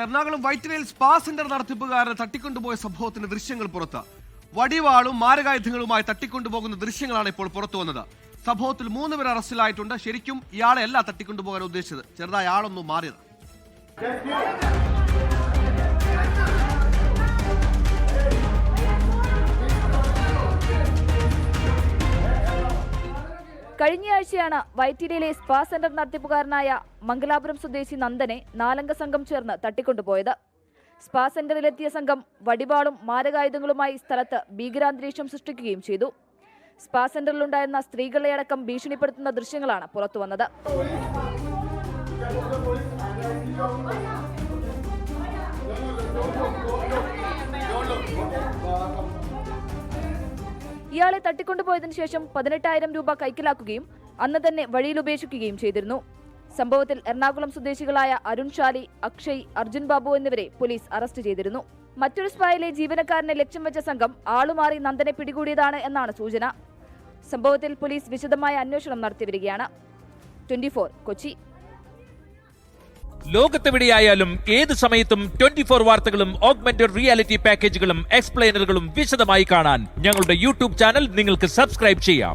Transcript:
Ernakulam വൈറ്റിലയിൽ spa centre നടത്തിപ്പുകാരനെ തട്ടിക്കൊണ്ടുപോയ സംഭവത്തിന്റെ ദൃശ്യങ്ങൾ പുറത്ത്. വടിവാളും മാരകായുധങ്ങളുമായി തട്ടിക്കൊണ്ടുപോകുന്ന ദൃശ്യങ്ങളാണ് ഇപ്പോൾ പുറത്തു വന്നത്. സംഭവത്തിൽ 3 പേർ അറസ്റ്റിലായിട്ടുണ്ട്. ശരിക്കും ഇയാളെ അല്ല തട്ടിക്കൊണ്ടുപോകാൻ ഉദ്ദേശിച്ചത്, ചെറുതായി ആളൊന്നും മാറിയത്. കഴിഞ്ഞയാഴ്ചയാണ് വൈറ്റിലയിലെ സ്പാ സെന്റർ നടത്തിപ്പുകാരനായ മംഗലാപുരം സ്വദേശി നന്ദനെ 4 അംഗ സംഘം ചേർന്ന് തട്ടിക്കൊണ്ടുപോയത്. സ്പാ സെന്ററിലെത്തിയ സംഘം വടിവാളും മാരകായുധങ്ങളുമായി സ്ഥലത്ത് ഭീകരാന്തരീക്ഷം സൃഷ്ടിക്കുകയും ചെയ്തു. സ്പാ സെന്ററിലുണ്ടായിരുന്ന സ്ത്രീകളെ അടക്കം ഭീഷണിപ്പെടുത്തുന്ന ദൃശ്യങ്ങളാണ് പുറത്തുവന്നത്. ഇയാളെ തട്ടിക്കൊണ്ടുപോയതിനു ശേഷം 18,000 രൂപ കൈക്കലാക്കുകയും അന്ന് തന്നെ വഴിയിൽ ഉപേക്ഷിക്കുകയും ചെയ്തിരുന്നു. സംഭവത്തിൽ എറണാകുളം സ്വദേശികളായ അരുൺ ഷാലി, അക്ഷയ്, അർജുൻ ബാബു എന്നിവരെ പോലീസ് അറസ്റ്റ് ചെയ്തിരുന്നു. മറ്റൊരു സ്പായിലെ ജീവനക്കാരനെ ലക്ഷ്യം വെച്ച സംഘം ആളുമാറി നന്ദനെ പിടികൂടിയതാണ് എന്നാണ് സൂചന. സംഭവത്തിൽ പോലീസ് വിശദമായ അന്വേഷണം നടത്തിവരികയാണ്. 24 കൊച്ചി. ലോകത്തെവിടെയായാലും ഏത് സമയത്തും 24 വാർത്തകളും ഓഗ്മെന്റഡ് റിയാലിറ്റി പാക്കേജുകളും എക്സ്പ്ലെയിനറുകളും വിശദമായി കാണാൻ ഞങ്ങളുടെ യൂട്യൂബ് ചാനൽ നിങ്ങൾക്ക് സബ്സ്ക്രൈബ് ചെയ്യാം.